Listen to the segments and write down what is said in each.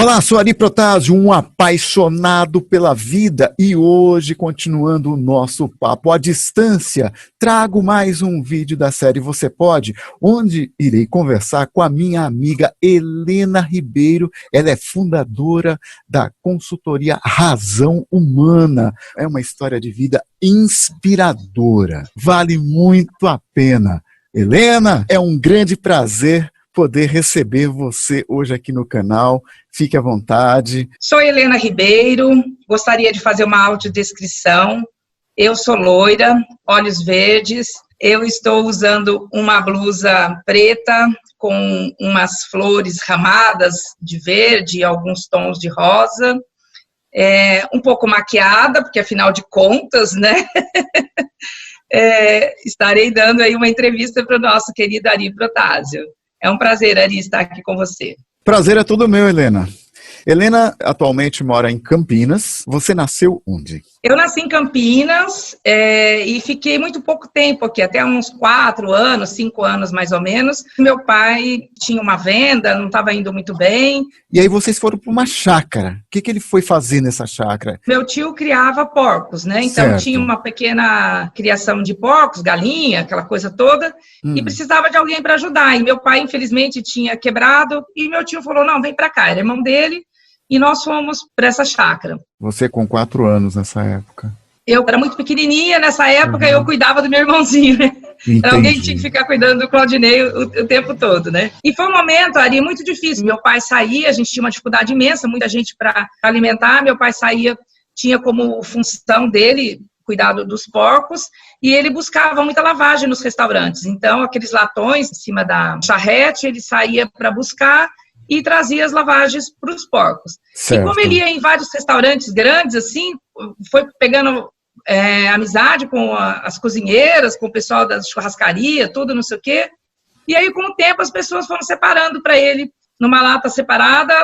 Olá, sou Ari Protásio, um apaixonado pela vida e hoje, continuando o nosso papo à distância, trago mais um vídeo da série Você Pode, onde irei conversar com a minha amiga Helena Ribeiro. Ela é fundadora da consultoria Razão Humana. É uma história de vida inspiradora, vale muito a pena. Helena, é um grande prazer poder receber você hoje aqui no canal. Fique à vontade. Sou Helena Ribeiro, gostaria de fazer uma audiodescrição. Eu sou loira, olhos verdes, eu estou usando uma blusa preta com umas flores ramadas de verde e alguns tons de rosa, um pouco maquiada, porque afinal de contas, né? Estarei dando aí uma entrevista para o nosso querido Ari Protásio. É um prazer, Ari, estar aqui com você. Prazer é todo meu, Helena. Helena atualmente mora em Campinas. Você nasceu onde? Eu nasci em Campinas e fiquei muito pouco tempo aqui, até uns 4 anos, 5 anos mais ou menos. Meu pai tinha uma venda, não estava indo muito bem. E aí vocês foram para uma chácara. O que ele foi fazer nessa chácara? Meu tio criava porcos, né? Então Certo. Tinha uma pequena criação de porcos, galinha, aquela coisa toda, e precisava de alguém para ajudar. E meu pai, infelizmente, tinha quebrado, e meu tio falou, não, vem para cá, era irmão dele. E nós fomos para essa chácara. Você com 4 anos nessa época. Eu era muito pequenininha, nessa época eu cuidava do meu irmãozinho, né? Era alguém que tinha que ficar cuidando do Claudinei o tempo todo, né? E foi um momento, Ari, muito difícil. Meu pai saía, a gente tinha uma dificuldade imensa, muita gente para alimentar. Meu pai saía, tinha como função dele cuidado dos porcos, e ele buscava muita lavagem nos restaurantes. Então, aqueles latões em cima da charrete, ele saía para buscar e trazia as lavagens para os porcos. Certo. E como ele ia em vários restaurantes grandes, assim, foi pegando amizade com as cozinheiras, com o pessoal da churrascaria, tudo, não sei o quê. E aí, com o tempo, as pessoas foram separando para ele, numa lata separada,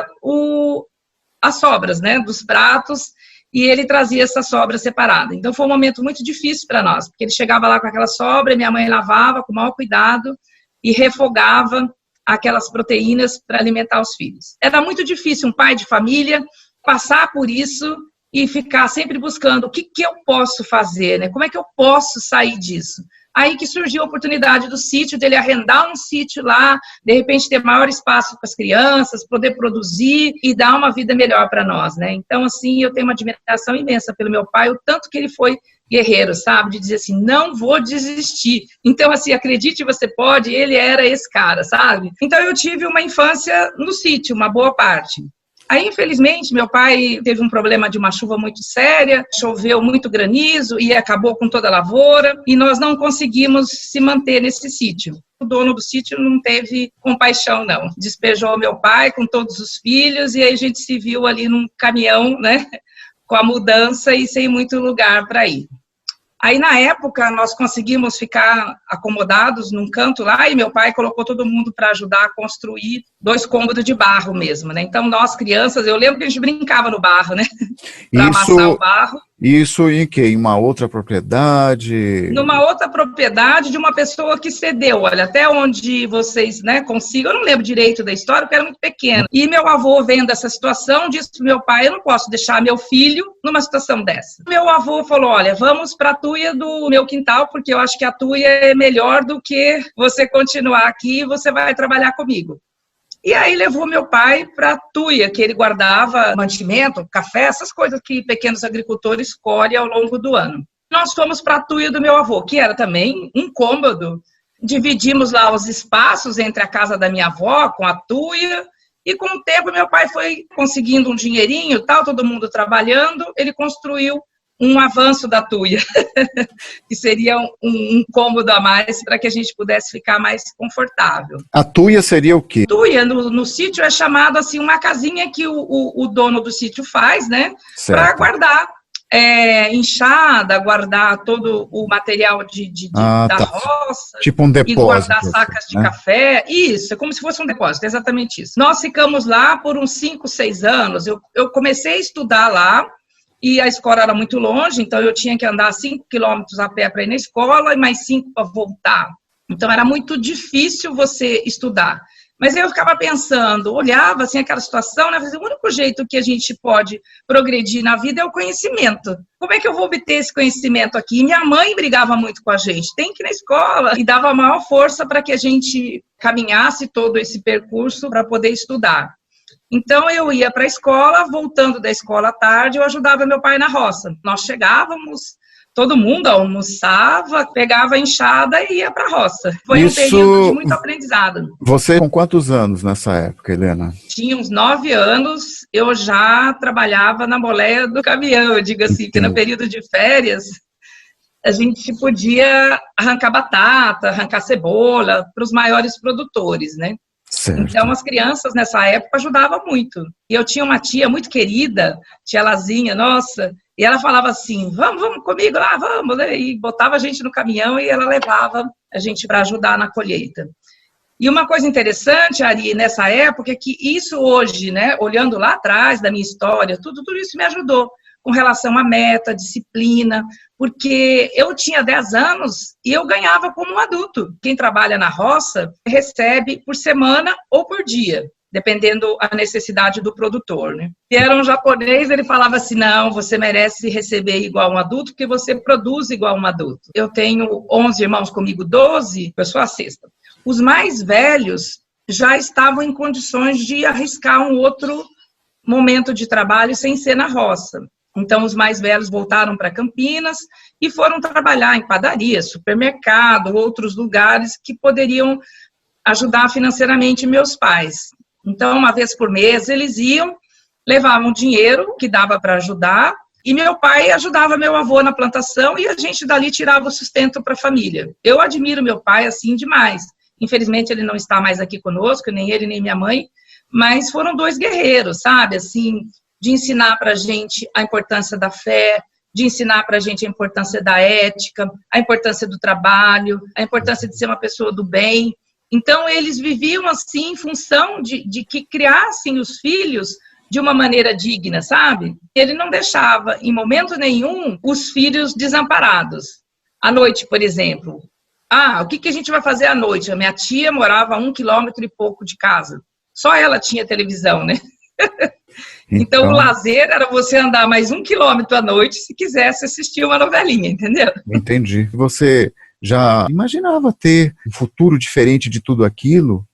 as sobras, né, dos pratos, e ele trazia essa sobra separada. Então, foi um momento muito difícil para nós, porque ele chegava lá com aquela sobra, minha mãe lavava com o maior cuidado e refogava aquelas proteínas para alimentar os filhos. Era muito difícil um pai de família passar por isso e ficar sempre buscando o que eu posso fazer, né? Como é que eu posso sair disso? Aí que surgiu a oportunidade do sítio, dele arrendar um sítio lá, de repente ter maior espaço para as crianças, poder produzir e dar uma vida melhor para nós, né? Então, assim, eu tenho uma admiração imensa pelo meu pai, o tanto que ele foi guerreiro, sabe? De dizer assim, não vou desistir. Então, assim, acredite, você pode, ele era esse cara, sabe? Então, eu tive uma infância no sítio, uma boa parte. Aí, infelizmente, meu pai teve um problema de uma chuva muito séria, choveu muito granizo e acabou com toda a lavoura, e nós não conseguimos se manter nesse sítio. O dono do sítio não teve compaixão, não. Despejou meu pai com todos os filhos, e aí a gente se viu ali num caminhão, né? Com a mudança e sem muito lugar para ir. Aí, na época, nós conseguimos ficar acomodados num canto lá, e meu pai colocou todo mundo para ajudar a construir 2 cômodos de barro mesmo, né? Então, nós, crianças, eu lembro que a gente brincava no barro, né? Para amassar o barro. Isso em quê? Em uma outra propriedade? Numa outra propriedade de uma pessoa que cedeu, olha, até onde vocês, né, consigam, eu não lembro direito da história, porque era muito pequeno. E meu avô, vendo essa situação, disse para meu pai, eu não posso deixar meu filho numa situação dessa. Meu avô falou, olha, vamos para a tuia do meu quintal, porque eu acho que a tuia é melhor do que você continuar aqui e você vai trabalhar comigo. E aí levou meu pai para a tuia, que ele guardava mantimento, café, essas coisas que pequenos agricultores colhem ao longo do ano. Nós fomos para a tuia do meu avô, que era também um cômodo. Dividimos lá os espaços entre a casa da minha avó com a tuia, e com o tempo meu pai foi conseguindo um dinheirinho, tal, todo mundo trabalhando, ele construiu um avanço da tuia, que seria um cômodo a mais para que a gente pudesse ficar mais confortável. A tuia seria o quê? Tuia, no sítio, é chamado assim, uma casinha que o dono do sítio faz, né? Para guardar enxada, guardar todo o material da roça. Tipo um depósito. E guardar sacas de café. Isso, é como se fosse um depósito, exatamente isso. Nós ficamos lá por uns 5, 6 anos. Eu comecei a estudar lá, e a escola era muito longe, então eu tinha que andar 5 quilômetros a pé para ir na escola e mais 5 para voltar. Então era muito difícil você estudar. Mas eu ficava pensando, olhava assim aquela situação, né? O único jeito que a gente pode progredir na vida é o conhecimento. Como é que eu vou obter esse conhecimento aqui? E minha mãe brigava muito com a gente, tem que ir na escola, e dava a maior força para que a gente caminhasse todo esse percurso para poder estudar. Então, eu ia para a escola, voltando da escola à tarde, eu ajudava meu pai na roça. Nós chegávamos, todo mundo almoçava, pegava a enxada e ia para a roça. Foi um período de muito aprendizado. Você com quantos anos nessa época, Helena? Tinha uns 9 anos, eu já trabalhava na boleia do caminhão, eu digo assim, que no período de férias, a gente podia arrancar batata, arrancar cebola para os maiores produtores, né? Certo. Então, as crianças nessa época ajudavam muito. E eu tinha uma tia muito querida, tia Lazinha, nossa, e ela falava assim, vamos comigo lá, vamos, né? E botava a gente no caminhão e ela levava a gente para ajudar na colheita. E uma coisa interessante, Ari, nessa época, é que isso hoje, né, olhando lá atrás da minha história, tudo isso me ajudou com relação à meta, disciplina, porque eu tinha 10 anos e eu ganhava como um adulto. Quem trabalha na roça recebe por semana ou por dia, dependendo a necessidade do produtor, né? Se era um japonês, ele falava assim, não, você merece receber igual um adulto, porque você produz igual um adulto. Eu tenho 11 irmãos comigo, 12, eu sou a sexta. Os mais velhos já estavam em condições de arriscar um outro momento de trabalho sem ser na roça. Então, os mais velhos voltaram para Campinas e foram trabalhar em padaria, supermercado, outros lugares que poderiam ajudar financeiramente meus pais. Então, uma vez por mês, eles iam, levavam dinheiro que dava para ajudar, e meu pai ajudava meu avô na plantação e a gente dali tirava o sustento para a família. Eu admiro meu pai assim demais. Infelizmente, ele não está mais aqui conosco, nem ele, nem minha mãe, mas foram 2 guerreiros, sabe, assim, de ensinar para a gente a importância da fé, de ensinar para a gente a importância da ética, a importância do trabalho, a importância de ser uma pessoa do bem. Então, eles viviam assim em função de que criassem os filhos de uma maneira digna, sabe? Ele não deixava, em momento nenhum, os filhos desamparados. À noite, por exemplo. O que a gente vai fazer à noite? A minha tia morava a 1 quilômetro e pouco de casa. Só ela tinha televisão, né? Então, o lazer era você andar mais 1 quilômetro à noite se quisesse assistir uma novelinha, entendeu? Entendi. Você já imaginava ter um futuro diferente de tudo aquilo?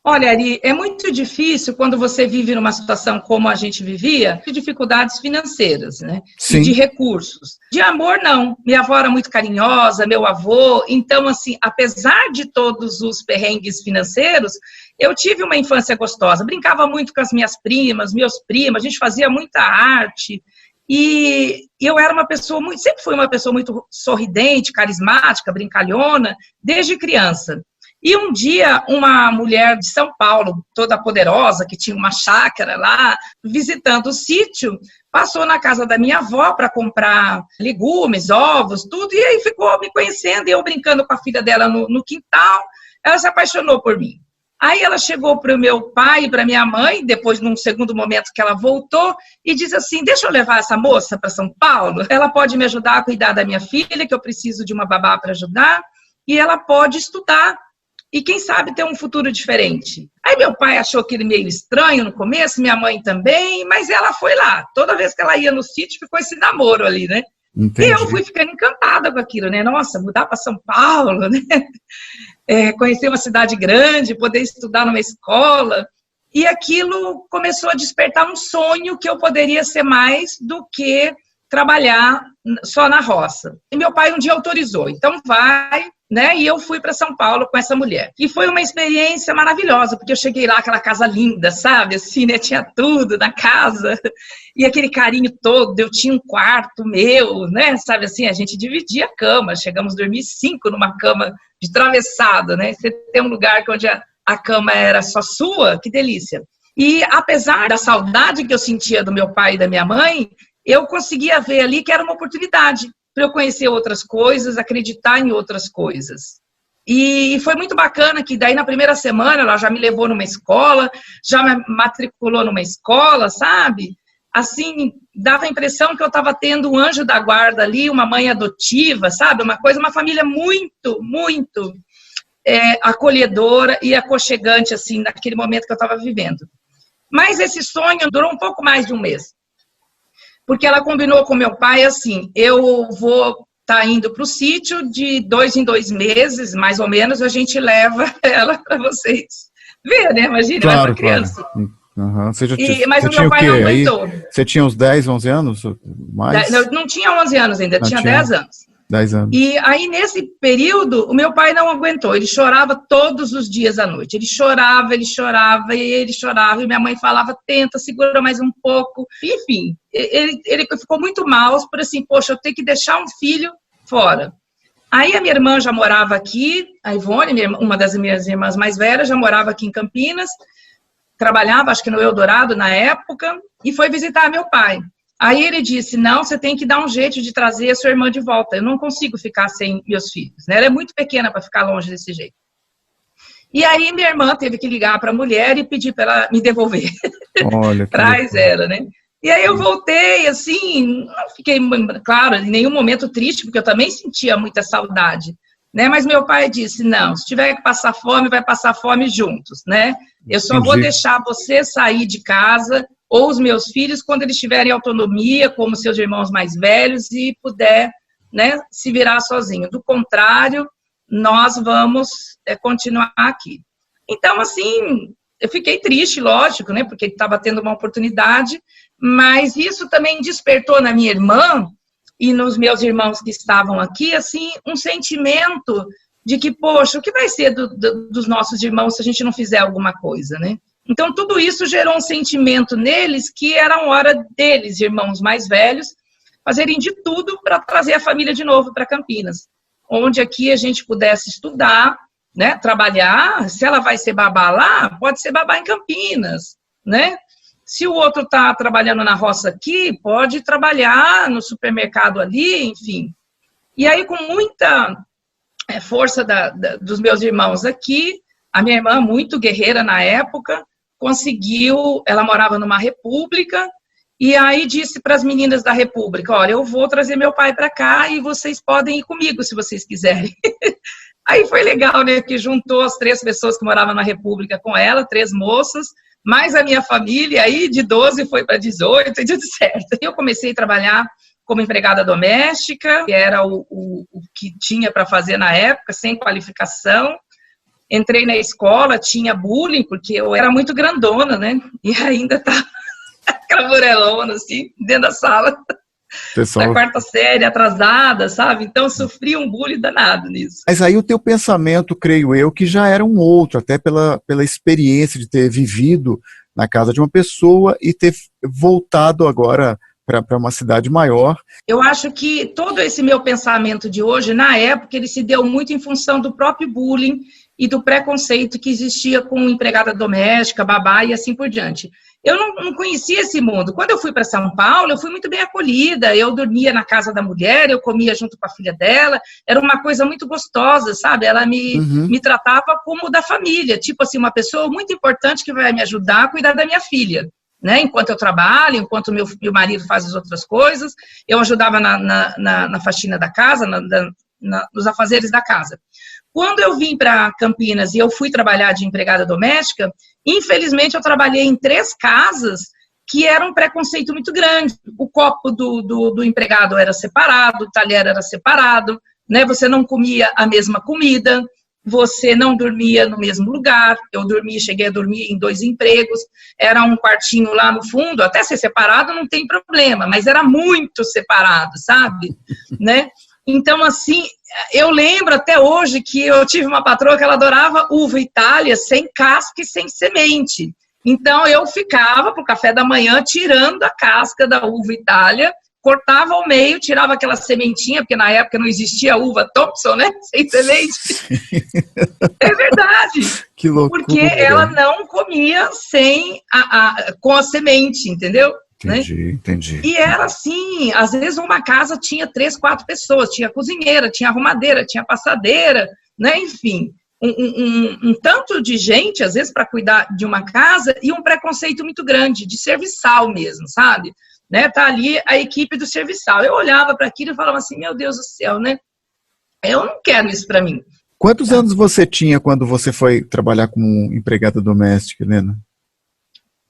Olha, Ari, é muito difícil quando você vive numa situação como a gente vivia, de dificuldades financeiras, né? Sim. E de recursos. De amor, não. Minha avó era muito carinhosa, meu avô. Então, assim, apesar de todos os perrengues financeiros, eu tive uma infância gostosa. Brincava muito com as minhas primas, meus primos, a gente fazia muita arte. E eu era uma pessoa sempre fui uma pessoa muito sorridente, carismática, brincalhona, desde criança. E um dia, uma mulher de São Paulo, toda poderosa, que tinha uma chácara lá, visitando o sítio, passou na casa da minha avó para comprar legumes, ovos, tudo, e aí ficou me conhecendo, e eu brincando com a filha dela no quintal, ela se apaixonou por mim. Aí ela chegou para o meu pai e para minha mãe, depois num segundo momento que ela voltou, e disse assim, deixa eu levar essa moça para São Paulo, ela pode me ajudar a cuidar da minha filha, que eu preciso de uma babá para ajudar, e ela pode estudar. E quem sabe ter um futuro diferente. Aí meu pai achou aquele meio estranho no começo, minha mãe também, mas ela foi lá. Toda vez que ela ia no sítio, ficou esse namoro ali, né? Entendi. E eu fui ficando encantada com aquilo, né? Nossa, mudar para São Paulo, né? Conhecer uma cidade grande, poder estudar numa escola. E aquilo começou a despertar um sonho que eu poderia ser mais do que trabalhar só na roça. E meu pai um dia autorizou, então vai, né? E eu fui para São Paulo com essa mulher. E foi uma experiência maravilhosa, porque eu cheguei lá, aquela casa linda, sabe? Assim, né? Tinha tudo na casa, e aquele carinho todo, eu tinha um quarto meu, né? Sabe assim, a gente dividia a cama, chegamos a dormir 5 numa cama de travessado, né? Você tem um lugar onde a cama era só sua, que delícia. E apesar da saudade que eu sentia do meu pai e da minha mãe, eu conseguia ver ali que era uma oportunidade para eu conhecer outras coisas, acreditar em outras coisas. E foi muito bacana que daí na primeira semana ela já me levou numa escola, já me matriculou numa escola, sabe? Assim, dava a impressão que eu estava tendo um anjo da guarda ali, uma mãe adotiva, sabe? Uma família muito, muito acolhedora e aconchegante, assim, naquele momento que eu estava vivendo. Mas esse sonho durou um pouco mais de um mês. Porque ela combinou com meu pai, assim, eu vou estar indo para o sítio, de 2 em 2 meses, mais ou menos, a gente leva ela para vocês ver, né? Imagina, claro, essa criança. Claro. Uhum. Mas o meu pai não aguentou. Aí, você tinha uns 10, 11 anos? Mais? Não tinha 11 anos ainda, tinha 10 anos. 10 anos. E aí, nesse período, o meu pai não aguentou. Ele chorava todos os dias à noite. Ele chorava, e minha mãe falava, tenta, segura mais um pouco. Enfim, ele ficou muito mal, por assim, poxa, eu tenho que deixar um filho fora. Aí a minha irmã já morava aqui, a Ivone, uma das minhas irmãs mais velhas, já morava aqui em Campinas, trabalhava, acho que no Eldorado na época, e foi visitar meu pai. Aí ele disse, não, você tem que dar um jeito de trazer a sua irmã de volta. Eu não consigo ficar sem meus filhos, né? Ela é muito pequena para ficar longe desse jeito. E aí minha irmã teve que ligar para a mulher e pedir para ela me devolver. Olha, traz ela, né? E aí eu voltei, assim, não fiquei, claro, em nenhum momento triste, porque eu também sentia muita saudade, né? Mas meu pai disse, não, se tiver que passar fome, vai passar fome juntos, né? Eu só vou deixar você sair de casa ou os meus filhos quando eles tiverem autonomia, como seus irmãos mais velhos, e puder, né, se virar sozinho. Do contrário, nós vamos continuar aqui. Então, assim, eu fiquei triste, lógico, né, porque estava tendo uma oportunidade, mas isso também despertou na minha irmã e nos meus irmãos que estavam aqui, assim, um sentimento de que, poxa, o que vai ser dos nossos irmãos se a gente não fizer alguma coisa, né? Então, tudo isso gerou um sentimento neles que era hora deles, irmãos mais velhos, fazerem de tudo para trazer a família de novo para Campinas, onde aqui a gente pudesse estudar, né, trabalhar. Se ela vai ser babá lá, pode ser babá em Campinas, né? Se o outro está trabalhando na roça aqui, pode trabalhar no supermercado ali, enfim. E aí, com muita força dos meus irmãos aqui, a minha irmã, muito guerreira na época, conseguiu, ela morava numa república, e aí disse para as meninas da república, olha, eu vou trazer meu pai para cá e vocês podem ir comigo, se vocês quiserem. Aí foi legal, né, que juntou as 3 pessoas que moravam na república com ela, 3 moças, mais a minha família, aí de 12 foi para 18, e tudo certo. Eu comecei a trabalhar como empregada doméstica, que era o que tinha para fazer na época, sem qualificação. Entrei na escola, tinha bullying, porque eu era muito grandona, né? E ainda tá cravurelona, assim, dentro da sala. Da 4ª série, atrasada, sabe? Então, sofri um bullying danado nisso. Mas aí o teu pensamento, creio eu, que já era um outro, até pela experiência de ter vivido na casa de uma pessoa e ter voltado agora para uma cidade maior. Eu acho que todo esse meu pensamento de hoje, na época, ele se deu muito em função do próprio bullying e do preconceito que existia com empregada doméstica, babá e assim por diante. Eu não conhecia esse mundo. Quando eu fui para São Paulo, eu fui muito bem acolhida, eu dormia na casa da mulher, eu comia junto com a filha dela, era uma coisa muito gostosa, sabe? Ela me tratava como da família, tipo assim, uma pessoa muito importante que vai me ajudar a cuidar da minha filha, né? Enquanto eu trabalho, enquanto meu marido faz as outras coisas, eu ajudava na faxina da casa, nos afazeres da casa. Quando eu vim para Campinas e eu fui trabalhar de empregada doméstica, infelizmente eu trabalhei em 3 casas que era um preconceito muito grande. O copo do empregado era separado, o talher era separado, né? Você não comia a mesma comida, você não dormia no mesmo lugar. Eu cheguei a dormir em 2 empregos, era um quartinho lá no fundo, até ser separado não tem problema, mas era muito separado, sabe? Né? Então, assim, eu lembro até hoje que eu tive uma patroa que ela adorava uva Itália sem casca e sem semente. Então, eu ficava para o café da manhã tirando a casca da uva Itália, cortava ao meio, tirava aquela sementinha, porque na época não existia uva Thompson, né? Sem semente. É verdade. Que loucura. Porque ela não comia com a semente, entendeu? Entendi. E era assim, às vezes uma casa tinha 3, 4 pessoas, tinha cozinheira, tinha arrumadeira, tinha passadeira, né? Enfim, um tanto de gente, às vezes, para cuidar de uma casa, e um preconceito muito grande, de serviçal mesmo, sabe? Né? Tá ali a equipe do serviçal. Eu olhava para aquilo e falava assim, meu Deus do céu, né? Eu não quero isso para mim. Quantos anos você tinha quando você foi trabalhar como empregada doméstica, Helena?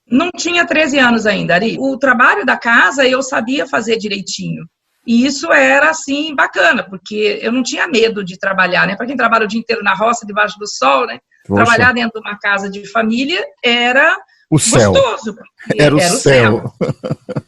Não tinha 13 anos ainda, Ari. O trabalho da casa eu sabia fazer direitinho. E isso era, assim, bacana, porque eu não tinha medo de trabalhar, né? Para quem trabalha o dia inteiro na roça, debaixo do sol, né? Poxa. Trabalhar dentro de uma casa de família era o céu. Gostoso. Era o céu.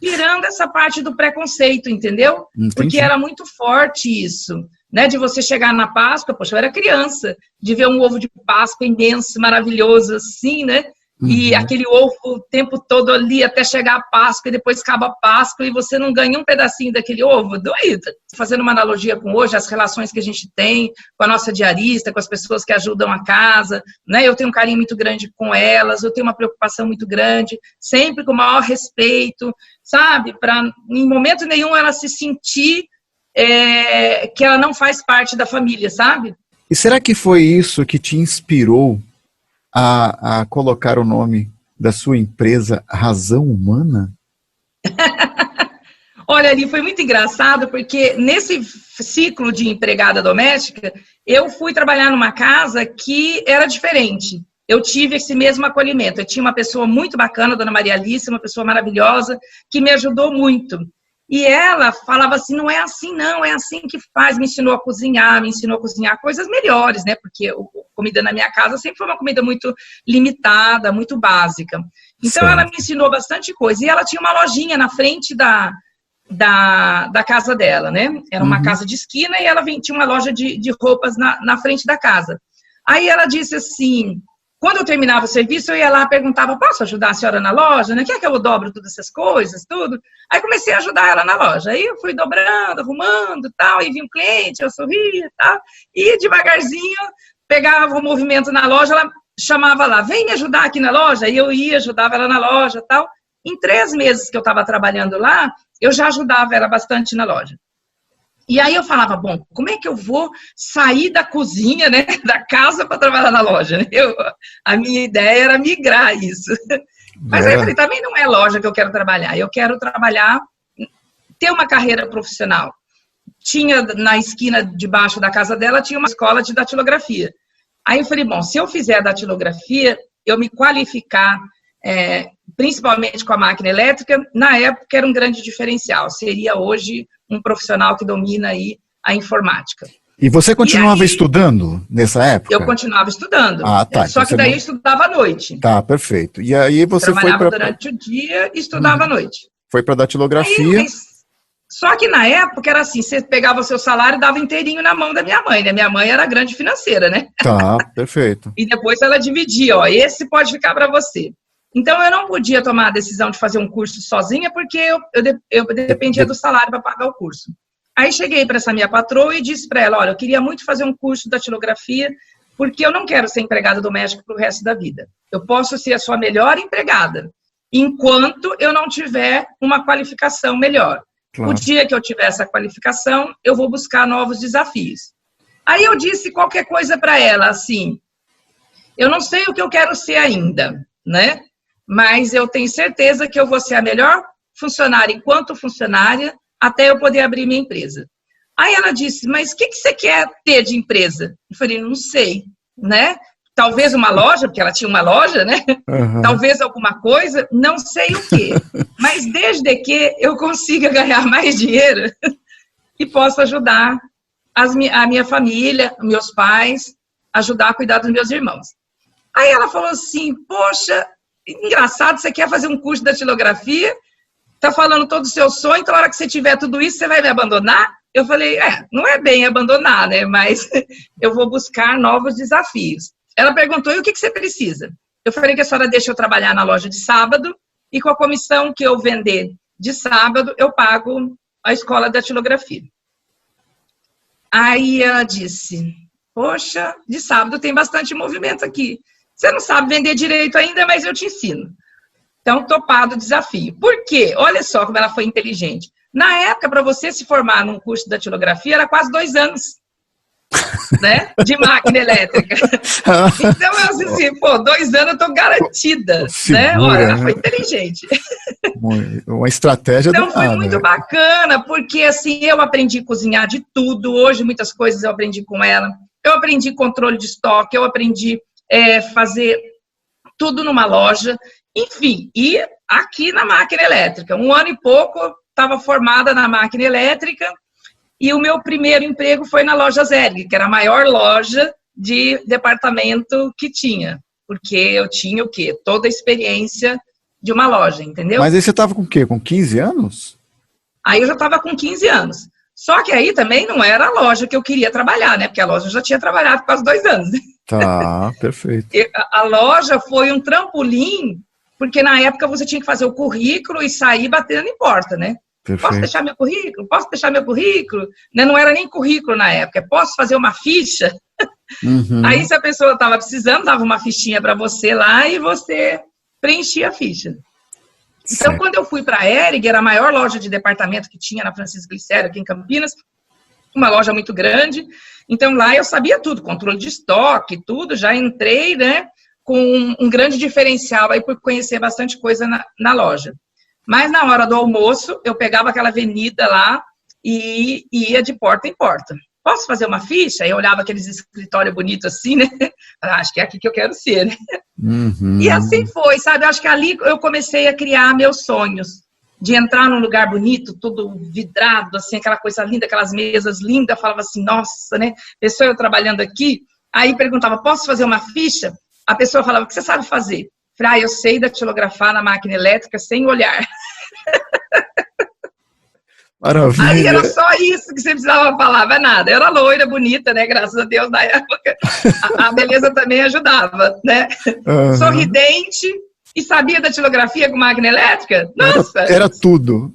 Tirando essa parte do preconceito, entendeu? Entendi. Porque era muito forte isso, né? De você chegar na Páscoa, poxa, eu era criança, de ver um ovo de Páscoa imenso, maravilhoso, assim, né? E aquele ovo o tempo todo ali até chegar a Páscoa e depois acaba a Páscoa e você não ganha um pedacinho daquele ovo, doido. Fazendo uma analogia com hoje, as relações que a gente tem com a nossa diarista, com as pessoas que ajudam a casa, né? Eu tenho um carinho muito grande com elas, eu tenho uma preocupação muito grande, sempre com o maior respeito, sabe? Para em momento nenhum ela se sentir que ela não faz parte da família, sabe? E será que foi isso que te inspirou a colocar o nome da sua empresa Razão Humana? Olha, ali foi muito engraçado, porque nesse ciclo de empregada doméstica, eu fui trabalhar numa casa que era diferente. Eu tive esse mesmo acolhimento. Eu tinha uma pessoa muito bacana, a dona Maria Alice, uma pessoa maravilhosa, que me ajudou muito. E ela falava assim, não é assim não, é assim que faz, me ensinou a cozinhar coisas melhores, né, porque a comida na minha casa sempre foi uma comida muito limitada, muito básica. Então, certo. Ela me ensinou bastante coisa, e ela tinha uma lojinha na frente da casa dela, né, era uma casa de esquina, e ela tinha uma loja de roupas na frente da casa. Aí ela disse assim... Quando eu terminava o serviço, eu ia lá e perguntava, posso ajudar a senhora na loja? Né? Quer que eu dobro todas essas coisas, tudo? Aí comecei a ajudar ela na loja. Aí eu fui dobrando, arrumando, tal, e vinha um cliente, eu sorria, tal. E devagarzinho, pegava o movimento na loja, ela chamava lá, vem me ajudar aqui na loja. E eu ia, ajudava ela na loja, tal. Em 3 meses que eu estava trabalhando lá, eu já ajudava ela bastante na loja. E aí eu falava, bom, como é que eu vou sair da cozinha, né, da casa para trabalhar na loja? A minha ideia era migrar isso. Mas aí eu falei, também não é loja que eu quero trabalhar. Eu quero trabalhar, ter uma carreira profissional. Tinha na esquina debaixo da casa dela, tinha uma escola de datilografia. Aí eu falei, bom, se eu fizer a datilografia, eu me qualificar, principalmente com a máquina elétrica, na época era um grande diferencial. Seria hoje um profissional que domina aí a informática. E você continuava estudando nessa época? Eu continuava estudando. Ah, tá. Só que daí eu estudava à noite. Tá, perfeito. E aí você trabalhava durante o dia e estudava à noite. Foi para datilografia. Aí, só que na época era assim, você pegava o seu salário e dava inteirinho na mão da minha mãe, né? Minha mãe era grande financeira, né? Tá, perfeito. E depois ela dividia, ó, esse pode ficar para você. Então, eu não podia tomar a decisão de fazer um curso sozinha, porque eu dependia do salário para pagar o curso. Aí, cheguei para essa minha patroa e disse para ela, olha, eu queria muito fazer um curso de datilografia, porque eu não quero ser empregada doméstica para o resto da vida. Eu posso ser a sua melhor empregada, enquanto eu não tiver uma qualificação melhor. Claro. O dia que eu tiver essa qualificação, eu vou buscar novos desafios. Aí, eu disse qualquer coisa para ela, assim, eu não sei o que eu quero ser ainda, né? Mas eu tenho certeza que eu vou ser a melhor funcionária enquanto funcionária até eu poder abrir minha empresa. Aí ela disse, mas o que você quer ter de empresa? Eu falei, não sei, né? Talvez uma loja, porque ela tinha uma loja, né? Talvez alguma coisa, não sei o quê. Mas desde que eu consiga ganhar mais dinheiro e possa ajudar a minha família, meus pais, ajudar a cuidar dos meus irmãos. Aí ela falou assim, poxa, engraçado, você quer fazer um curso de datilografia, tá falando todo o seu sonho, então na hora que você tiver tudo isso, você vai me abandonar? Eu falei, não é bem abandonar, né, mas eu vou buscar novos desafios. Ela perguntou, e o que você precisa? Eu falei que a senhora deixa eu trabalhar na loja de sábado, e com a comissão que eu vender de sábado, eu pago a escola de datilografia. Aí ela disse, poxa, de sábado tem bastante movimento aqui. Você não sabe vender direito ainda, mas eu te ensino. Então, topado o desafio. Por quê? Olha só como ela foi inteligente. Na época, para você se formar num curso de datilografia, era quase 2 anos, né? De máquina elétrica. Então, eu disse assim, 2 anos eu tô garantida. Segura, né? Olha, ela foi inteligente. Uma estratégia então, foi muito bacana, porque assim, eu aprendi a cozinhar de tudo. Hoje, muitas coisas eu aprendi com ela. eu aprendi controle de estoque, eu aprendi fazer tudo numa loja, enfim, e aqui na máquina elétrica. 1 ano e pouco, estava formada na máquina elétrica, e o meu primeiro emprego foi na loja Zelig, que era a maior loja de departamento que tinha, porque eu tinha o quê? Toda a experiência de uma loja, entendeu? Mas aí você estava com o quê? Com 15 anos? Aí eu já estava com 15 anos. Só que aí também não era a loja que eu queria trabalhar, né? Porque a loja eu já tinha trabalhado quase 2 anos. Tá, perfeito. A loja foi um trampolim, porque na época você tinha que fazer o currículo e sair batendo em porta, né? Perfeito. Posso deixar meu currículo? Posso deixar meu currículo? Né? Não era nem currículo na época. Posso fazer uma ficha? Uhum. Aí se a pessoa estava precisando, dava uma fichinha para você lá e você preenchia a ficha. Então, certo. quando eu fui para a Hering, era a maior loja de departamento que tinha na Francisco Glicério, aqui em Campinas, uma loja muito grande. Então, lá eu sabia tudo, controle de estoque, tudo. Já entrei, né, com um grande diferencial aí por conhecer bastante coisa na loja. Mas na hora do almoço, eu pegava aquela avenida lá e ia de porta em porta. Posso fazer uma ficha? Aí eu olhava aqueles escritórios bonitos assim, né? Acho que é aqui que eu quero ser, né? Uhum. E assim foi, sabe? Acho que ali eu comecei a criar meus sonhos. De entrar num lugar bonito, todo vidrado, assim, aquela coisa linda, aquelas mesas lindas. Eu falava assim, nossa, né? Pessoa eu trabalhando aqui. Aí perguntava, posso fazer uma ficha? A pessoa falava, o que você sabe fazer? Eu falei, eu sei datilografar na máquina elétrica sem olhar. Maravilha. Aí era só isso que você precisava falar, vai nada. Eu era loira, bonita, né? Graças a Deus, na época. A beleza também ajudava, né? Uhum. Sorridente e sabia datilografia com máquina elétrica? Nossa! Era tudo.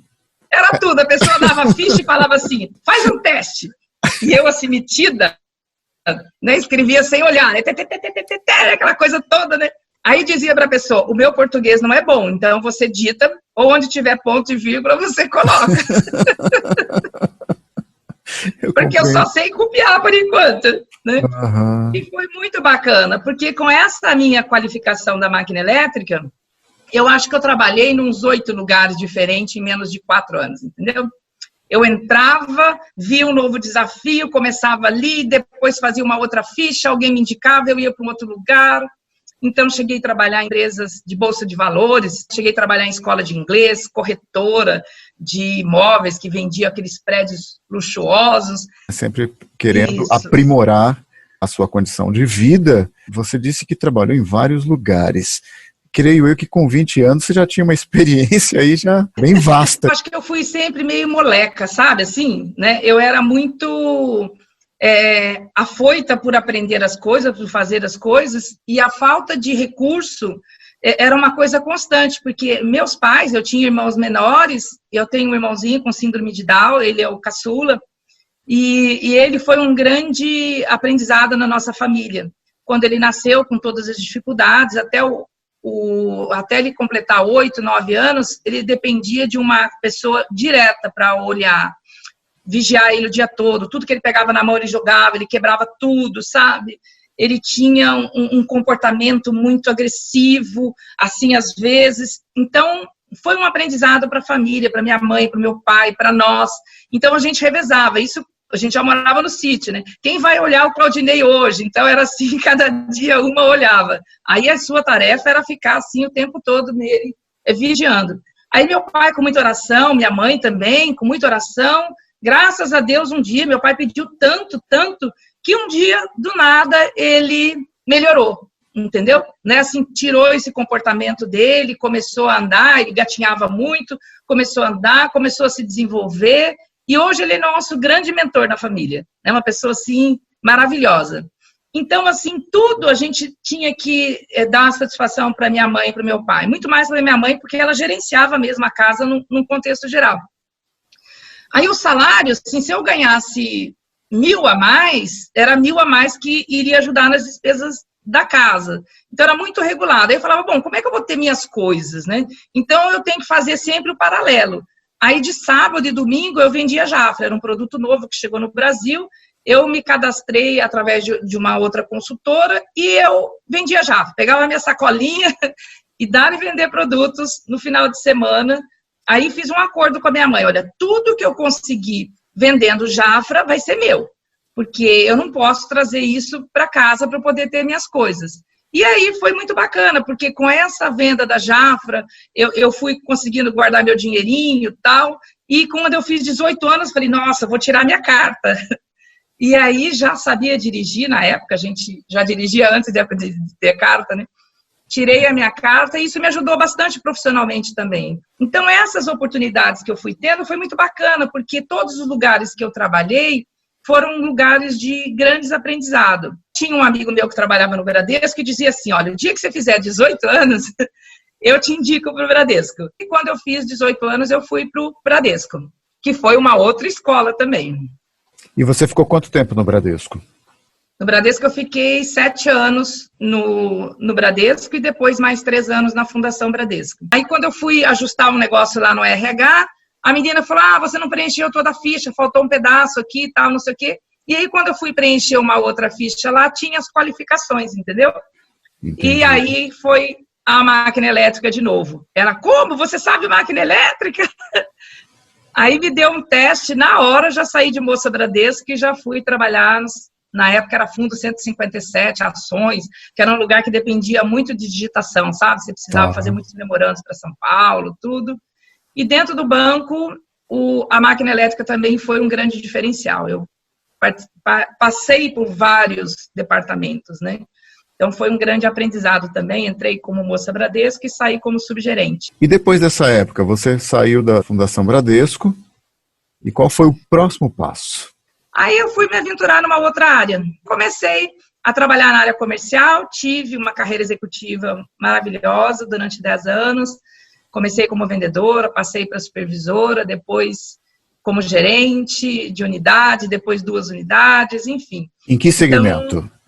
Era tudo. A pessoa dava ficha e falava assim, faz um teste. E eu, assim, metida, né? Escrevia sem olhar, né? Aquela coisa toda, né? Aí dizia para a pessoa, o meu português não é bom, então você dita, ou onde tiver ponto e vírgula, você coloca. Porque eu só sei copiar por enquanto, né? Uhum. E foi muito bacana, porque com essa minha qualificação da máquina elétrica, eu acho que eu trabalhei em uns 8 lugares diferentes em menos de 4 anos, entendeu? Eu entrava, via um novo desafio, começava ali, depois fazia uma outra ficha, alguém me indicava, eu ia para um outro lugar. Então, cheguei a trabalhar em empresas de bolsa de valores, cheguei a trabalhar em escola de inglês, corretora de imóveis que vendia aqueles prédios luxuosos. Sempre querendo aprimorar a sua condição de vida. Você disse que trabalhou em vários lugares. Creio eu que com 20 anos você já tinha uma experiência aí já bem vasta. Acho que eu fui sempre meio moleca, sabe, assim, né? Eu era muito... afoita por aprender as coisas, por fazer as coisas, e a falta de recurso era uma coisa constante, porque meus pais, eu tinha irmãos menores, eu tenho um irmãozinho com síndrome de Down, ele é o caçula, e ele foi um grande aprendizado na nossa família. Quando ele nasceu, com todas as dificuldades, até ele completar 8, 9 anos, ele dependia de uma pessoa direta para olhar, vigiar ele o dia todo, tudo que ele pegava na mão ele jogava, ele quebrava tudo, sabe? Ele tinha um comportamento muito agressivo, assim, às vezes. Então, foi um aprendizado para a família, para minha mãe, para o meu pai, para nós. Então, a gente revezava. Isso, a gente já morava no sítio, né? Quem vai olhar o Claudinei hoje? Então, era assim, cada dia uma olhava. Aí, a sua tarefa era ficar assim o tempo todo nele, vigiando. Aí, meu pai com muita oração, minha mãe também com muita oração. Graças a Deus, um dia, meu pai pediu tanto, que um dia, do nada, ele melhorou, entendeu? Né? Assim, tirou esse comportamento dele, começou a andar, ele gatinhava muito, começou a andar, começou a se desenvolver, e hoje ele é nosso grande mentor na família, né? Uma pessoa, assim, maravilhosa. Então, assim, tudo a gente tinha que dar satisfação para minha mãe e para o meu pai, muito mais para minha mãe, porque ela gerenciava mesmo a casa num contexto geral. Aí o salário, assim, se eu ganhasse 1.000 a mais, era 1.000 a mais que iria ajudar nas despesas da casa. Então era muito regulado. Aí eu falava, bom, como é que eu vou ter minhas coisas, né? Então eu tenho que fazer sempre o paralelo. Aí de sábado e domingo eu vendia Jafra, era um produto novo que chegou no Brasil. Eu me cadastrei através de uma outra consultora e eu vendia Jafra. Pegava a minha sacolinha e dar e vender produtos no final de semana. Aí fiz um acordo com a minha mãe, olha, tudo que eu conseguir vendendo Jafra vai ser meu. porque eu não posso trazer isso para casa para poder ter minhas coisas. E aí foi muito bacana, porque com essa venda da Jafra, eu fui conseguindo guardar meu dinheirinho e tal, e quando eu fiz 18 anos, falei, nossa, vou tirar minha carta. E aí já sabia dirigir, na época, a gente já dirigia antes de ter carta, né? Tirei a minha carta e isso me ajudou bastante profissionalmente também. Então, essas oportunidades que eu fui tendo foi muito bacana, porque todos os lugares que eu trabalhei foram lugares de grandes aprendizado. Tinha um amigo meu que trabalhava no Bradesco que dizia assim, olha, o dia que você fizer 18 anos, eu te indico para o Bradesco. E quando eu fiz 18 anos, eu fui para o Bradesco, que foi uma outra escola também. E você ficou quanto tempo no Bradesco? No Bradesco eu fiquei 7 anos no Bradesco e depois mais 3 anos na Fundação Bradesco. Aí quando eu fui ajustar um negócio lá no RH, a menina falou, você não preencheu toda a ficha, faltou um pedaço aqui e tal, não sei o quê. E aí quando eu fui preencher uma outra ficha lá, tinha as qualificações, entendeu? Entendi. E aí foi a máquina elétrica de novo. Ela, como? Você sabe máquina elétrica? Aí me deu um teste, na hora já saí de moça Bradesco e já fui trabalhar, na época era Fundo 157, ações, que era um lugar que dependia muito de digitação, sabe? Você precisava fazer muitos memorandos para São Paulo, tudo. E dentro do banco, a máquina elétrica também foi um grande diferencial. Eu passei por vários departamentos, né? Então, foi um grande aprendizado também. Entrei como moça Bradesco e saí como subgerente. E depois dessa época, você saiu da Fundação Bradesco. E qual foi o próximo passo? Aí eu fui me aventurar numa outra área. Comecei a trabalhar na área comercial, tive uma carreira executiva maravilhosa durante 10 anos. Comecei como vendedora, passei para supervisora, depois como gerente de unidade, depois 2 unidades, enfim. Em que segmento? Então,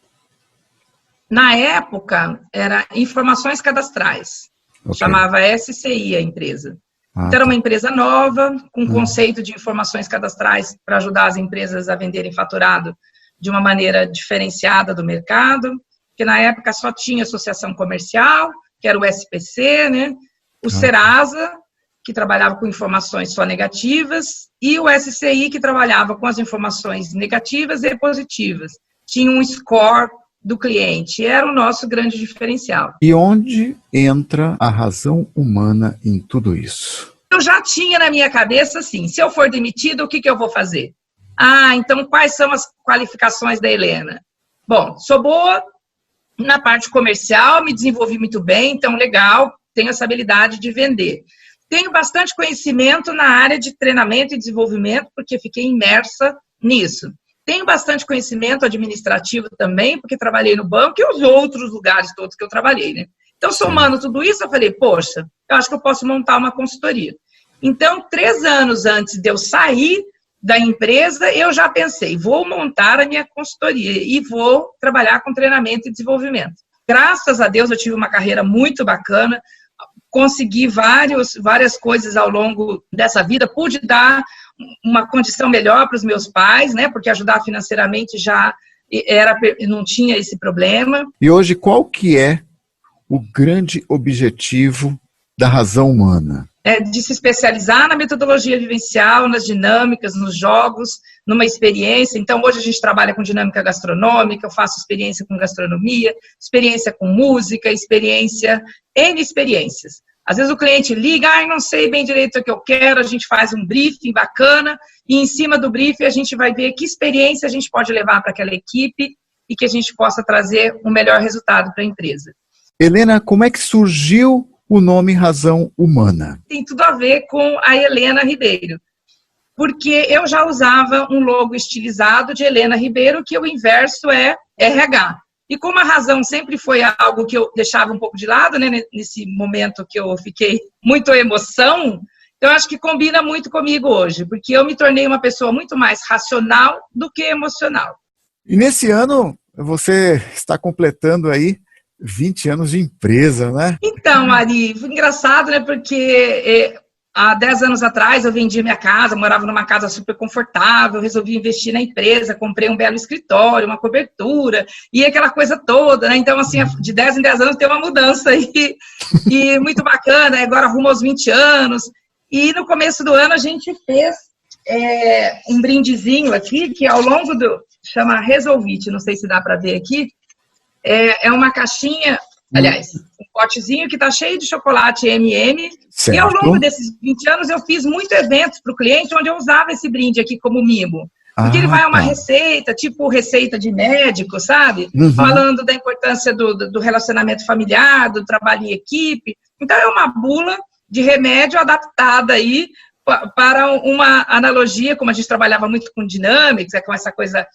na época, era informações cadastrais. Okay. Chamava SCI a empresa. Então, era uma empresa nova, com conceito de informações cadastrais para ajudar as empresas a venderem faturado de uma maneira diferenciada do mercado, que na época só tinha associação comercial, que era o SPC, né? O Serasa, que trabalhava com informações só negativas, e o SCI, que trabalhava com as informações negativas e positivas. Tinha um score do cliente, era o nosso grande diferencial. E onde entra a razão humana em tudo isso? Eu já tinha na minha cabeça, assim, se eu for demitida, o que eu vou fazer? Então quais são as qualificações da Helena? Bom, sou boa na parte comercial, me desenvolvi muito bem, então legal, tenho essa habilidade de vender. Tenho bastante conhecimento na área de treinamento e desenvolvimento, porque fiquei imersa nisso. Tenho bastante conhecimento administrativo também, porque trabalhei no banco e os outros lugares todos que eu trabalhei, né? Então, somando tudo isso, eu falei, poxa, eu acho que eu posso montar uma consultoria. Então, 3 anos antes de eu sair da empresa, eu já pensei, vou montar a minha consultoria e vou trabalhar com treinamento e desenvolvimento. Graças a Deus, eu tive uma carreira muito bacana, consegui várias coisas ao longo dessa vida, pude dar uma condição melhor para os meus pais, né? Porque ajudar financeiramente já não tinha esse problema. E hoje, qual que é o grande objetivo da razão humana? É de se especializar na metodologia vivencial, nas dinâmicas, nos jogos, numa experiência. Então, hoje a gente trabalha com dinâmica gastronômica, eu faço experiência com gastronomia, experiência com música, N experiências. Às vezes o cliente liga, não sei bem direito o que eu quero, a gente faz um briefing bacana e em cima do briefing a gente vai ver que experiência a gente pode levar para aquela equipe e que a gente possa trazer um melhor resultado para a empresa. Helena, como é que surgiu o nome Razão Humana? Tem tudo a ver com a Helena Ribeiro, porque eu já usava um logo estilizado de Helena Ribeiro, que o inverso é RH. E como a razão sempre foi algo que eu deixava um pouco de lado, né, nesse momento que eu fiquei muito emoção, então acho que combina muito comigo hoje, porque eu me tornei uma pessoa muito mais racional do que emocional. E nesse ano, você está completando aí 20 anos de empresa, né? Então, Ari, foi engraçado, né, porque há 10 anos atrás eu vendi minha casa, morava numa casa super confortável, resolvi investir na empresa, comprei um belo escritório, uma cobertura, e aquela coisa toda, né? Então, assim, de 10 em 10 anos tem uma mudança aí, e muito bacana, agora rumo aos 20 anos. E no começo do ano a gente fez um brindezinho aqui, que ao longo chama Resolvite, não sei se dá para ver aqui. É uma caixinha, aliás, um potezinho que está cheio de chocolate M&M. Certo. E ao longo desses 20 anos eu fiz muitos eventos para o cliente onde eu usava esse brinde aqui como mimo. Porque ele vai a uma receita, tipo receita de médico, sabe? Falando da importância do relacionamento familiar, do trabalho em equipe. Então é uma bula de remédio adaptada aí para uma analogia, como a gente trabalhava muito com Dynamics, com essa coisa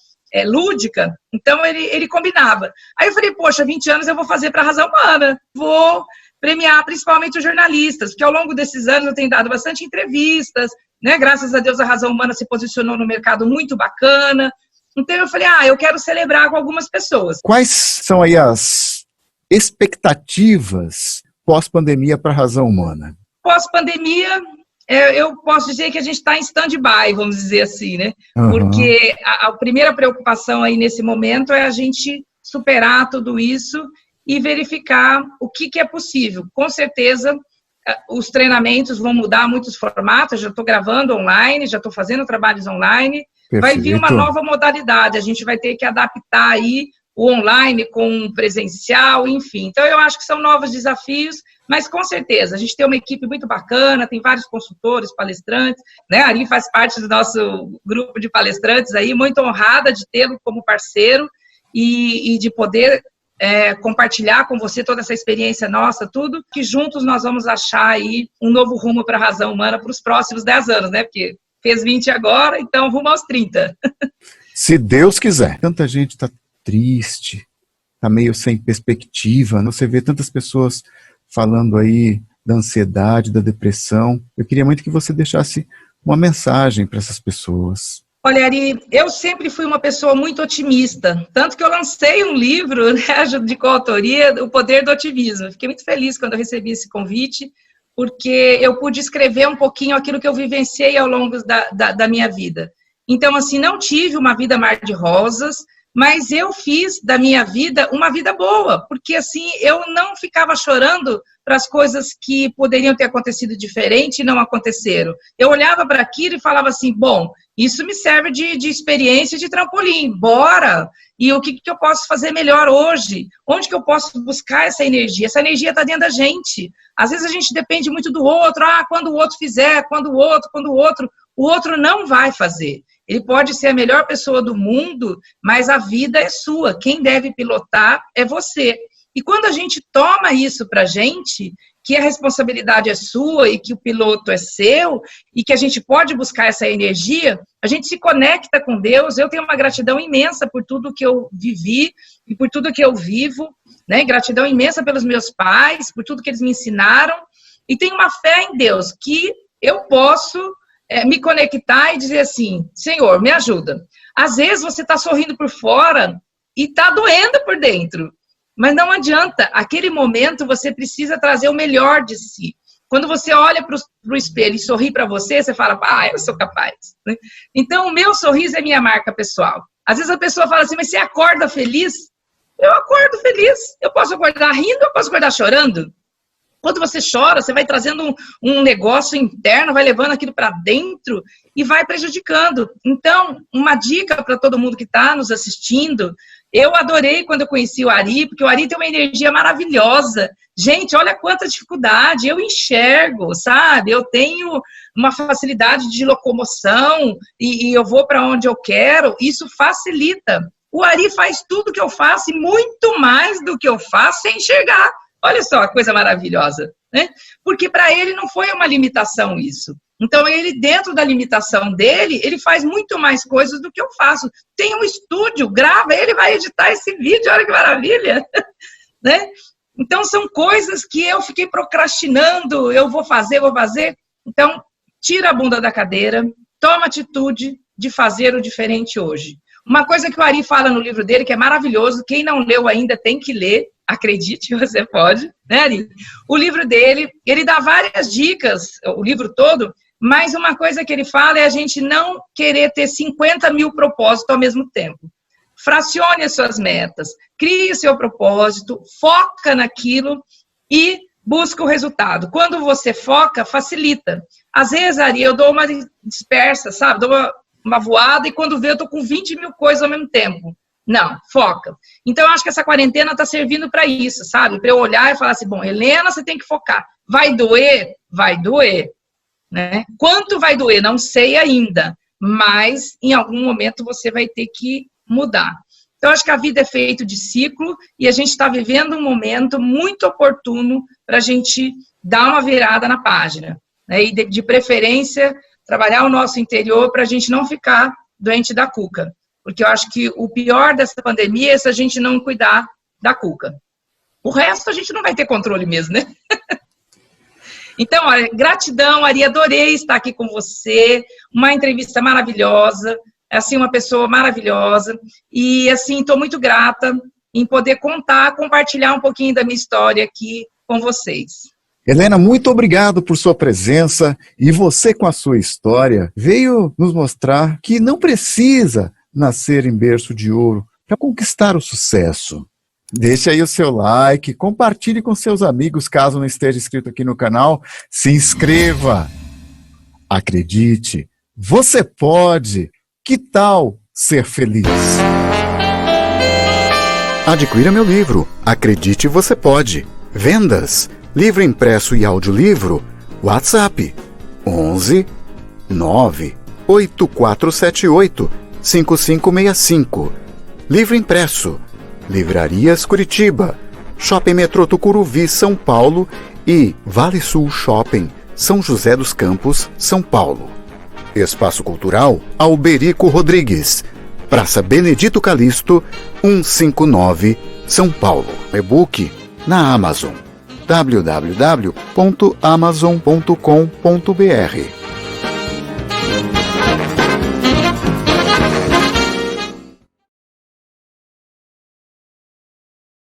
lúdica, então ele combinava. Aí eu falei, poxa, 20 anos eu vou fazer para a Razão Humana, vou premiar principalmente os jornalistas, porque ao longo desses anos eu tenho dado bastante entrevistas, né? Graças a Deus a Razão Humana se posicionou no mercado muito bacana, então eu falei, eu quero celebrar com algumas pessoas. Quais são aí as expectativas pós-pandemia para a Razão Humana? Pós-pandemia, eu posso dizer que a gente está em stand-by, vamos dizer assim, né? Porque a primeira preocupação aí nesse momento é a gente superar tudo isso e verificar o que é possível. Com certeza, os treinamentos vão mudar muitos formatos, já estou gravando online, já estou fazendo trabalhos online. Perfeito. Vai vir uma nova modalidade, a gente vai ter que adaptar aí o online com o presencial, enfim. Então, eu acho que são novos desafios, mas com certeza, a gente tem uma equipe muito bacana, tem vários consultores, palestrantes, né? A Ari faz parte do nosso grupo de palestrantes aí, muito honrada de tê-lo como parceiro e de poder compartilhar com você toda essa experiência nossa, tudo, que juntos nós vamos achar aí um novo rumo para a Razão Humana para os próximos 10 anos, né? Porque fez 20 agora, então rumo aos 30. Se Deus quiser. Tanta gente está triste, está meio sem perspectiva, você vê tantas pessoas falando aí da ansiedade, da depressão. Eu queria muito que você deixasse uma mensagem para essas pessoas. Olha, Ari, eu sempre fui uma pessoa muito otimista, tanto que eu lancei um livro, né, de coautoria, O Poder do Otimismo. Fiquei muito feliz quando eu recebi esse convite, porque eu pude escrever um pouquinho aquilo que eu vivenciei ao longo da minha vida. Então, assim, não tive uma vida mar de rosas, mas eu fiz da minha vida uma vida boa, porque assim, eu não ficava chorando para as coisas que poderiam ter acontecido diferente e não aconteceram. Eu olhava para aquilo e falava assim, bom, isso me serve de experiência, de trampolim, bora! E o que eu posso fazer melhor hoje? Onde que eu posso buscar essa energia? Essa energia está dentro da gente. Às vezes a gente depende muito do outro, quando o outro fizer, quando o outro não vai fazer. Ele pode ser a melhor pessoa do mundo, mas a vida é sua. Quem deve pilotar é você. E quando a gente toma isso para a gente, que a responsabilidade é sua e que o piloto é seu, e que a gente pode buscar essa energia, a gente se conecta com Deus. Eu tenho uma gratidão imensa por tudo que eu vivi e por tudo que eu vivo, né? Gratidão imensa pelos meus pais, por tudo que eles me ensinaram. E tenho uma fé em Deus, que eu posso me conectar e dizer assim, Senhor, me ajuda. Às vezes você está sorrindo por fora e está doendo por dentro, mas não adianta. Aquele momento você precisa trazer o melhor de si. Quando você olha para o espelho e sorri para você, você fala, eu sou capaz. Então, o meu sorriso é minha marca pessoal. Às vezes a pessoa fala assim, mas você acorda feliz? Eu acordo feliz. Eu posso acordar rindo, eu posso acordar chorando. Quando você chora, você vai trazendo um negócio interno, vai levando aquilo para dentro e vai prejudicando. Então, uma dica para todo mundo que está nos assistindo, eu adorei quando eu conheci o Ari, porque o Ari tem uma energia maravilhosa. Gente, olha quanta dificuldade, eu enxergo, sabe? Eu tenho uma facilidade de locomoção e eu vou para onde eu quero, isso facilita. O Ari faz tudo que eu faço e muito mais do que eu faço sem enxergar. Olha só a coisa maravilhosa, né? Porque para ele não foi uma limitação isso. Então, ele, dentro da limitação dele, ele faz muito mais coisas do que eu faço. Tem um estúdio, grava, ele vai editar esse vídeo, olha que maravilha, né? Então, são coisas que eu fiquei procrastinando, eu vou fazer. Então, tira a bunda da cadeira, toma atitude de fazer o diferente hoje. Uma coisa que o Ari fala no livro dele, que é maravilhoso, quem não leu ainda tem que ler, acredite, você pode, né, Ari? O livro dele, ele dá várias dicas, o livro todo, mas uma coisa que ele fala é a gente não querer ter 50 mil propósitos ao mesmo tempo. Fracione as suas metas, crie o seu propósito, foca naquilo e busca o resultado. Quando você foca, facilita. Às vezes, Ari, eu dou uma dispersa, sabe? Dou uma voada e quando vê eu tô com 20 mil coisas ao mesmo tempo. Não, foca. Então, eu acho que essa quarentena está servindo para isso, sabe? Para eu olhar e falar assim, bom, Helena, você tem que focar. Vai doer? Vai doer. Né? Quanto vai doer? Não sei ainda. Mas, em algum momento, você vai ter que mudar. Então, acho que a vida é feita de ciclo e a gente está vivendo um momento muito oportuno para a gente dar uma virada na página. Né? E, de preferência, trabalhar o nosso interior para a gente não ficar doente da cuca. Porque eu acho que o pior dessa pandemia é se a gente não cuidar da cuca. O resto a gente não vai ter controle mesmo, né? Então, olha, gratidão, Ari, adorei estar aqui com você, uma entrevista maravilhosa, assim, uma pessoa maravilhosa, e assim, estou muito grata em poder compartilhar um pouquinho da minha história aqui com vocês. Helena, muito obrigado por sua presença, e você com a sua história veio nos mostrar que não precisa nascer em berço de ouro para conquistar o sucesso. Deixe aí o seu like, compartilhe com seus amigos caso não esteja inscrito aqui no canal, se inscreva. Acredite, você pode. Que tal ser feliz? Adquira meu livro, Acredite, Você Pode. Vendas, livro impresso e audiolivro, WhatsApp 11 9 8478 5565. Livro impresso, Livrarias Curitiba, Shopping Metrô Tucuruvi, São Paulo e Vale Sul Shopping, São José dos Campos, São Paulo. Espaço Cultural Alberico Rodrigues, Praça Benedito Calixto, 159, São Paulo. E-book na Amazon, www.amazon.com.br.